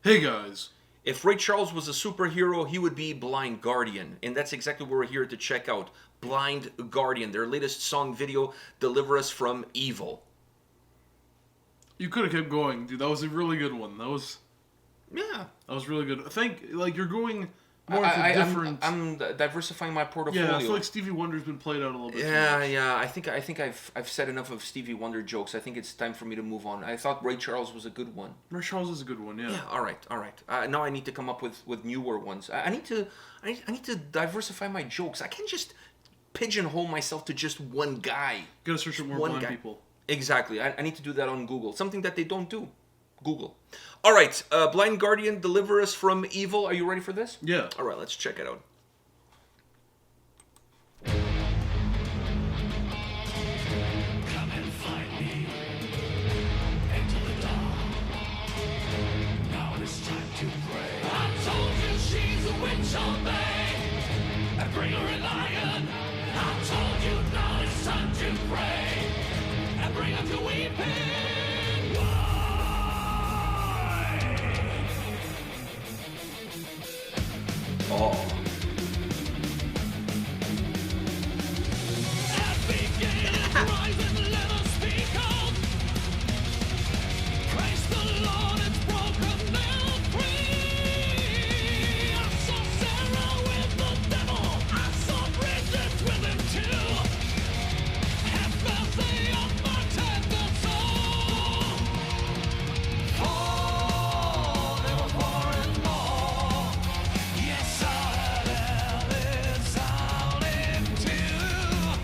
Hey guys. If Ray Charles was a superhero, he would be Blind Guardian. And that's exactly what we're here to check out. Blind Guardian, their latest song video, Deliver Us from Evil. You could have kept going, dude. That was a really good one. That was really good. I think, you're going more into different... I'm diversifying my portfolio. Yeah, I feel like Stevie Wonder's been played out a little bit. Yeah. I think I've said enough of Stevie Wonder jokes. I think it's time for me to move on. I thought Ray Charles was a good one. Ray Charles is a good one, yeah. Yeah, all right. Now I need to come up with newer ones. I need to diversify my jokes. I can't just pigeonhole myself to just one guy. You gotta search for more blind people. Exactly. I need to do that on Google. Something that they don't do. Google. All right. Blind Guardian, Deliver Us from Evil. Are you ready for this? Yeah. All right. Let's check it out. Come and find me. Enter the dark. Now it is time to pray. I told you she's a witch all day. And bring her a lion. I told you now it's time to pray. And bring her to weeping. Why? Oh. Abigail is rising, let us speak out. Praise the Lord, it's broken down free. I saw Sarah with the devil, I saw Brigitte with him too. Have mercy on my tender soul. For they were four and more. Yes, I heard Alice howling too.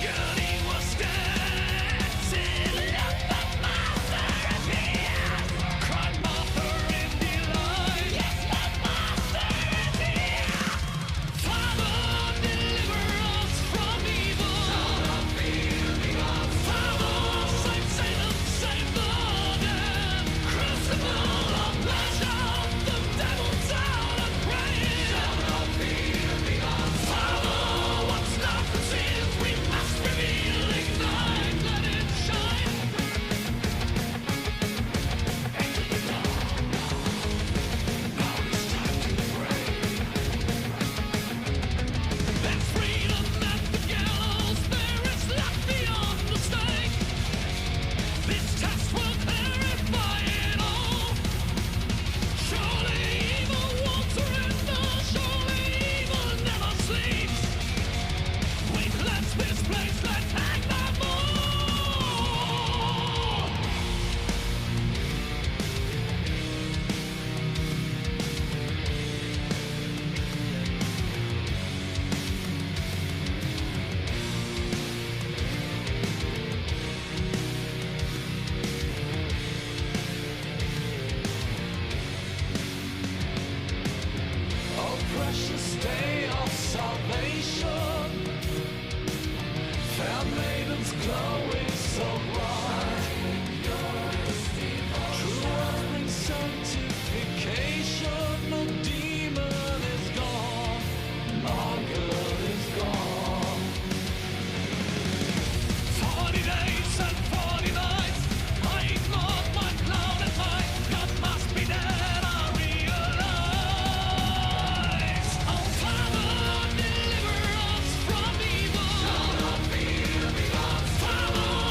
Goody was dancing up the monster again. Cried mother in delight. Yes, the monster is here. Father, deliver us from evil. Father, save Salem, save the dead. Crucible of pleasure, the devil's out and praying. Father, what's darkness is, we must reveal, ignite, let it shine. Enter the dark. Now it's time to pray. There's freedom at the gallows, there is life beyond the stake. This test will clarify it all. Surely evil won't surrender, surely evil never sleeps. We cleanse this place, let's hang them all. Oh, precious day of salvation, fair maidens glowing so bright. True love brings sanctification. No demon is gone, all good is gone. 40 days and 40 nights, I ignored my cloud at night. God must be dead, I realize. Oh, Father, deliver us from evil. Father,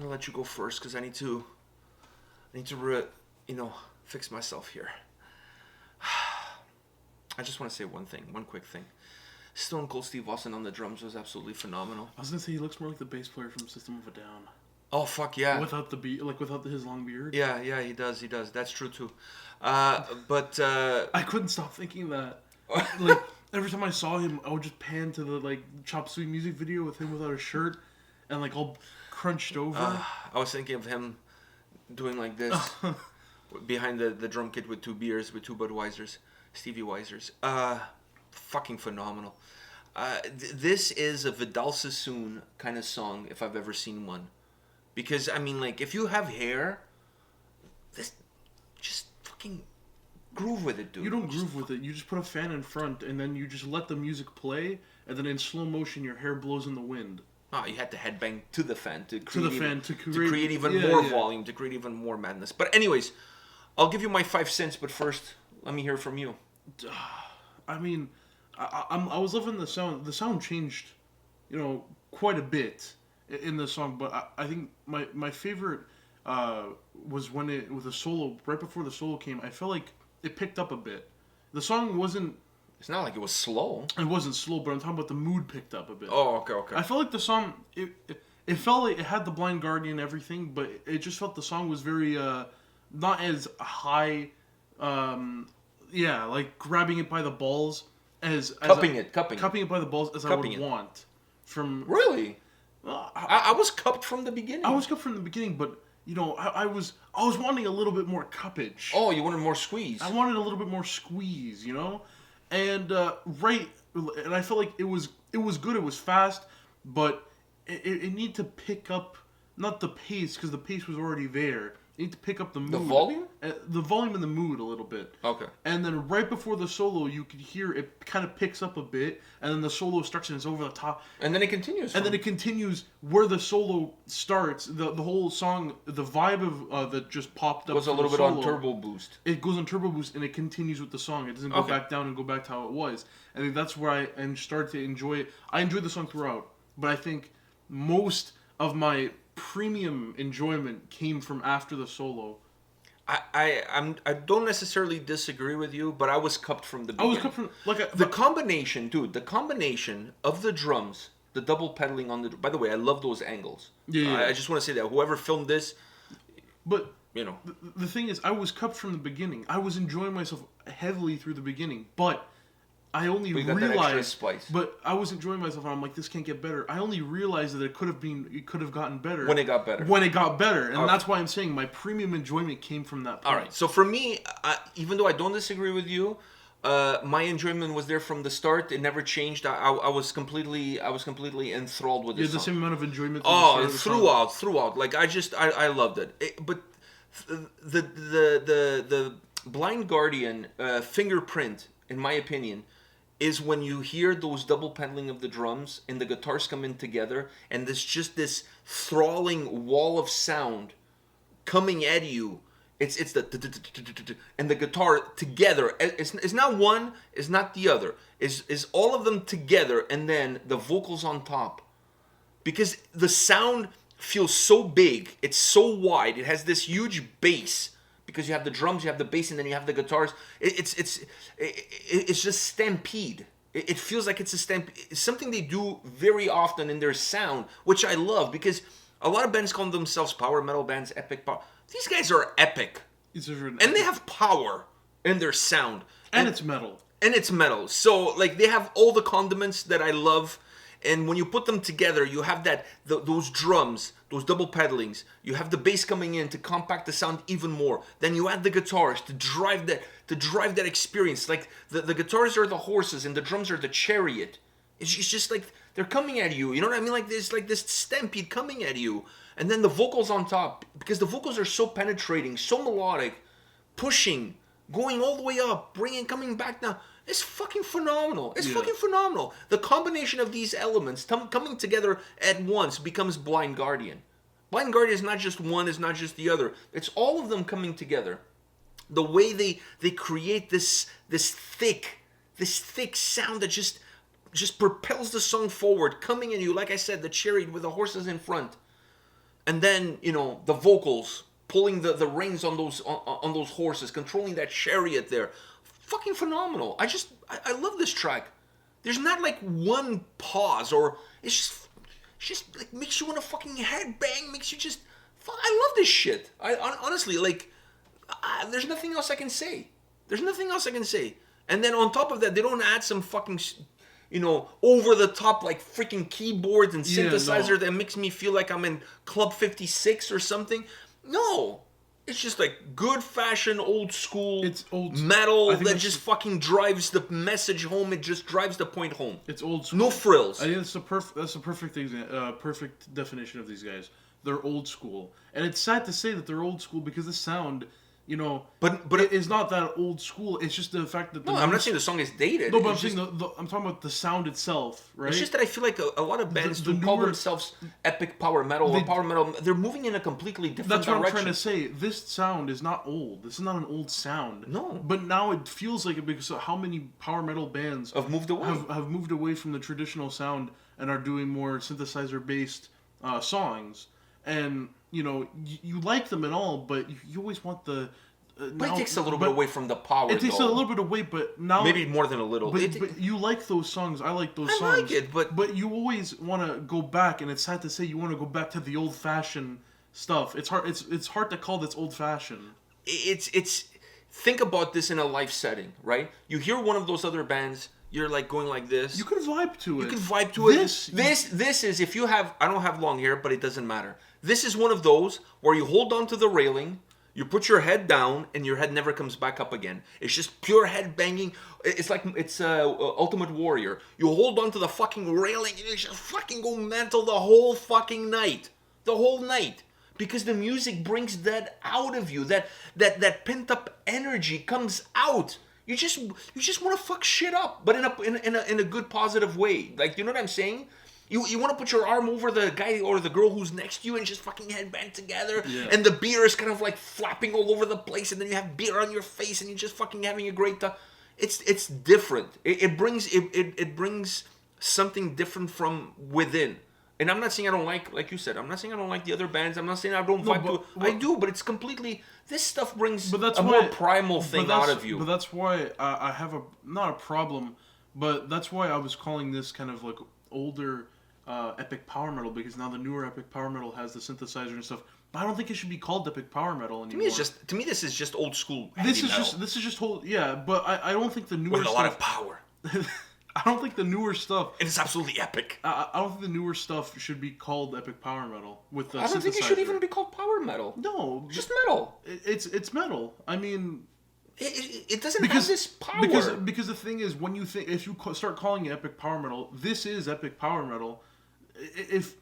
gonna let you go first because I need to fix myself here. I just want to say one quick thing. Stone Cold Steve Austin on the drums was absolutely phenomenal. I was gonna say he looks more like the bass player from System of a Down. Oh fuck yeah! Without his long beard. Yeah, he does. That's true too. But I couldn't stop thinking that. Like every time I saw him, I would just pan to the like Chop Suey music video with him without a shirt, and like all crunched over. I was thinking of him doing like this behind the drum kit with 2 beers, with 2 Budweisers, Stevie Weisers. Fucking phenomenal. This is a Vidal Sassoon kind of song if I've ever seen one. Because, I mean, like, if you have hair, this just fucking groove with it, dude. You don't groove with it. You just put a fan in front, and then you just let the music play, and then in slow motion, your hair blows in the wind. Oh, you had to headbang to the fan to create even more volume, to create even more madness. But anyways, I'll give you my 5 cents, but first, let me hear from you. I mean, I was loving the sound. The sound changed, quite a bit in the song, but I think my favorite was when with the solo, right before the solo came, I felt like it picked up a bit. The song wasn't... It's not like it was slow. It wasn't slow, but I'm talking about the mood picked up a bit. Oh, okay. I felt like the song, it felt like it had the Blind Guardian and everything, but it just felt the song was very, not as high, like grabbing it by the balls cupping it by the balls as I would want. Really? I was cupped from the beginning. I was cupped from the beginning, but I was wanting a little bit more cuppage. Oh, you wanted more squeeze. I wanted a little bit more squeeze, and and I felt like it was good. It was fast, but it needed to pick up not the pace because the pace was already there. You need to pick up the mood. The volume? The volume and the mood a little bit. Okay. And then right before the solo, you could hear it kind of picks up a bit, and then the solo starts and it's over the top. And then it continues. And then it continues where the solo starts. The whole song, the vibe of that just popped up. Goes a little bit on turbo boost. It goes on turbo boost, and it continues with the song. It doesn't go back down and go back to how it was. I think that's where I started to enjoy it. I enjoyed the song throughout, but I think most of my premium enjoyment came from after the solo. I don't necessarily disagree with you, but I was cupped from the beginning. I was cupped from the combination of the drums, the double pedaling on the. By the way, I love those angles. Yeah. I just want to say that whoever filmed this, but the thing is, I was cupped from the beginning. I was enjoying myself heavily through the beginning, but I only realized. But I was enjoying myself, and I'm like, this can't get better. I only realized that it could have gotten better when it got better. And that's why I'm saying my premium enjoyment came from that point. All right. So for me, even though I don't disagree with you, my enjoyment was there from the start. It never changed. I was completely enthralled with this. The same amount of enjoyment. Throughout. Like I loved it. But the Blind Guardian fingerprint, in my opinion, is when you hear those double pedaling of the drums and the guitars come in together, and there's just this thralling wall of sound coming at you. It's the and the guitar together. It's not one, it's not the other. Is all of them together, and then the vocals on top. Because the sound feels so big, it's so wide, it has this huge bass. Because you have the drums, you have the bass, and then you have the guitars. It's just stampede. It feels like it's a stampede. It's something they do very often in their sound, which I love, because a lot of bands call themselves power metal bands, epic power. These guys are epic. And they have power in their sound. And it's metal. So, like, they have all the condiments that I love. And when you put them together, you have those drums, those double pedalings. You have the bass coming in to compact the sound even more. Then you add the guitars to drive that experience. Like the guitars are the horses and the drums are the chariot. It's just like they're coming at you. You know what I mean? Like this stampede coming at you. And then the vocals on top, because the vocals are so penetrating, so melodic, pushing, going all the way up, coming back down. It's fucking phenomenal. Fucking phenomenal. The combination of these elements coming together at once becomes Blind Guardian. Blind Guardian is not just one, is not just the other. It's all of them coming together. The way they create this thick sound that just propels the song forward, coming at you, like I said, the chariot with the horses in front. and then the vocals pulling the reins on those horses, controlling that chariot there, fucking phenomenal. I love this track. There's not like one pause, or it's just like makes you want to fucking headbang, makes you just. I love this shit. I honestly like. There's nothing else I can say. There's nothing else I can say. And then on top of that, they don't add some fucking, over the top like freaking keyboards and synthesizer that makes me feel like I'm in Club 56 or something. No. It's just like good fashion, old school metal that just fucking drives the message home. It just drives the point home. It's old school. No frills. I think that's a perfect definition of these guys. They're old school. And it's sad to say that they're old school because the sound, but it's not that old school. It's just the fact that I'm not saying the song is dated. No, but I'm saying I'm talking about the sound itself, right? It's just that I feel like a lot of bands who call themselves epic power metal or power metal, they're moving in a completely different direction. That's what I'm trying to say. This sound is not old. This is not an old sound. No. But now it feels like it because of how many power metal bands have moved away. Have moved away from the traditional sound and are doing more synthesizer-based songs. And, you like them and all, but you always want the... but it takes a little bit away from the power, It takes a little bit away, but now... Maybe more than a little. But you like those songs. I like those songs. I like it, but you always want to go back, and it's sad to say you want to go back to the old-fashioned stuff. It's hard. It's hard to call this old-fashioned. It's... Think about this in a live setting, right? You hear one of those other bands... You're like going like this. You could vibe to it. You can vibe to it. This is if you have. I don't have long hair, but it doesn't matter. This is one of those where you hold on to the railing, you put your head down, and your head never comes back up again. It's just pure head banging. It's like Ultimate Warrior. You hold on to the fucking railing and you just fucking go mental the whole fucking night, the whole night, because the music brings that out of you. That pent up energy comes out. You just want to fuck shit up, but in a good positive way. Like, you know what I'm saying? You want to put your arm over the guy or the girl who's next to you and just fucking headbang together. Yeah. And the beer is kind of like flapping all over the place, and then you have beer on your face, and you're just fucking having a great time. It's different. It brings something different from within. And I'm not saying I don't like you said, I'm not saying I don't like the other bands. I'm not saying I don't vibe to it. I do, but it's completely... This stuff brings more primal thing out of you. But that's why I have not a problem, but that's why I was calling this kind of like older epic power metal, because now the newer epic power metal has the synthesizer and stuff. But I don't think it should be called epic power metal anymore. To me this is just old school heavy metal. This is just old, yeah, but I don't think the newer with a lot of power. I don't think the newer stuff... It is absolutely epic. I don't think the newer stuff should be called epic power metal with the I don't think it should even be called power metal. No. Just metal. It's metal. I mean... It doesn't have this power. Because the thing is, when you think... If you start calling it epic power metal, this is epic power metal. If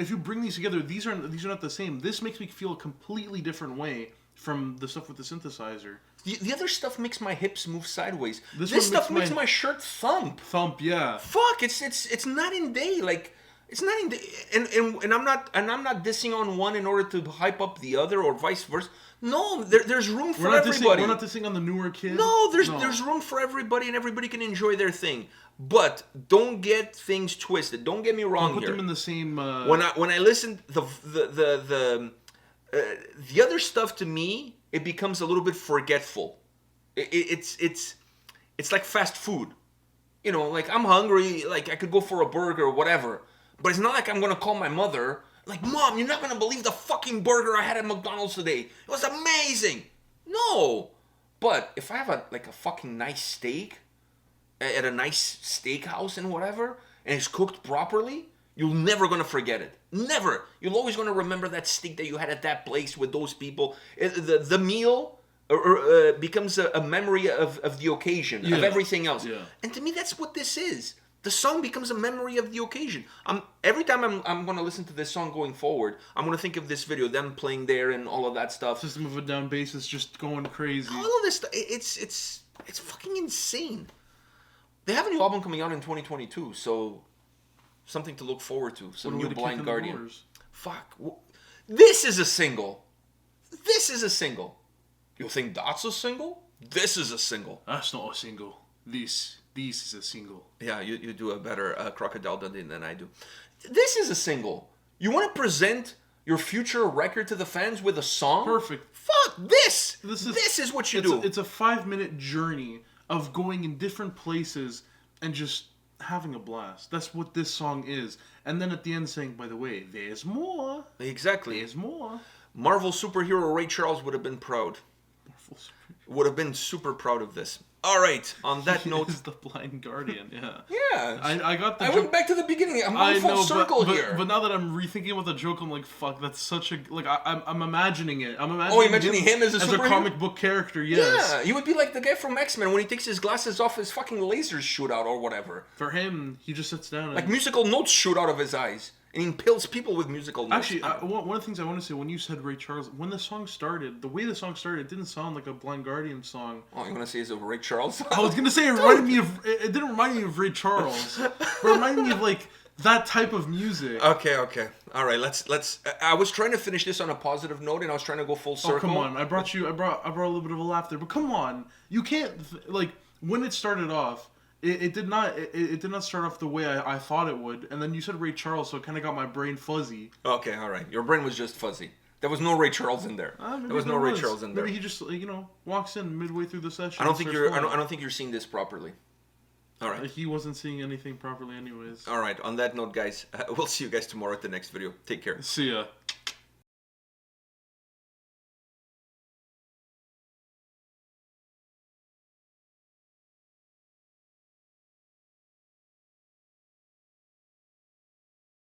you bring these together, these are not the same. This makes me feel a completely different way from the stuff with the synthesizer. The other stuff makes my hips move sideways. This stuff makes my shirt thump. Thump, yeah. Fuck, it's night and day. Like, it's night and day. And I'm not dissing on one in order to hype up the other or vice versa. No, there's room for everybody. We're not dissing on the newer kids. No, there's room for everybody, and everybody can enjoy their thing. But don't get things twisted. Don't get me wrong here. Put them in the same. When I listen the other stuff, to me, it becomes a little bit forgetful. It's like fast food. Like, I'm hungry, like I could go for a burger or whatever. But it's not like I'm gonna call my mother, like, Mom, you're not gonna believe the fucking burger I had at McDonald's today. It was amazing. No. But if I have a fucking nice steak at a nice steakhouse and whatever, and it's cooked properly, you're never going to forget it. Never. You're always going to remember that steak that you had at that place with those people. The meal becomes a memory of the occasion, of everything else. Yeah. And to me, that's what this is. The song becomes a memory of the occasion. Every time I'm going to listen to this song going forward, I'm going to think of this video, them playing there and all of that stuff. System of a Down bass is just going crazy. All of this stuff, it's fucking insane. They have a new album coming out in 2022, so something to look forward to. Some new Blind Guardian. Fuck. This is a single. This is a single. You think that's a single? This is a single. That's not a single. This is a single. Yeah, you do a better Crocodile Dundee than I do. This is a single. You want to present your future record to the fans with a song. Perfect. Fuck this. This is what you do. It's a 5-minute journey of going in different places and just having a blast. That's what this song is. And then at the end saying, by the way, there's more. Exactly. There's more. Marvel superhero Ray Charles would have been proud. Would have been super proud of this. All right. On that note, is the Blind Guardian. Yeah. Yeah. I got the. I joke. went back to the beginning. I'm going full circle here. But now that I'm rethinking about the joke, I'm like, fuck. That's such a like. I'm imagining it. I'm imagining. Him as a superhero? comic book character. Yes. Yeah, he would be like the guy from X-Men when he takes his glasses off, his fucking lasers shoot out or whatever. For him, he just sits down. And... Like musical notes shoot out of his eyes. And he impales people with musical notes. Actually, one of the things I want to say, when you said Ray Charles, when the song started, the way the song started, it didn't sound like a Blind Guardian song. Oh, you want to say it's a Ray Charles song? I was going to say it didn't remind me of Ray Charles, but it reminded me of like that type of music. Okay. All right, let's I was trying to finish this on a positive note and I was trying to go full circle. Oh, come on. I brought a little bit of a laugh there, but come on. You can't like when it started off, it did not start off the way I thought it would, and then you said Ray Charles, so it kind of got my brain fuzzy. Okay, all right. Your brain was just fuzzy. There was no Ray Charles in there. There was no Ray Charles in there. Maybe he just walks in midway through the session. I don't think you're seeing this properly. All right. He wasn't seeing anything properly anyways. All right. On that note, guys, we'll see you guys tomorrow at the next video. Take care. See ya.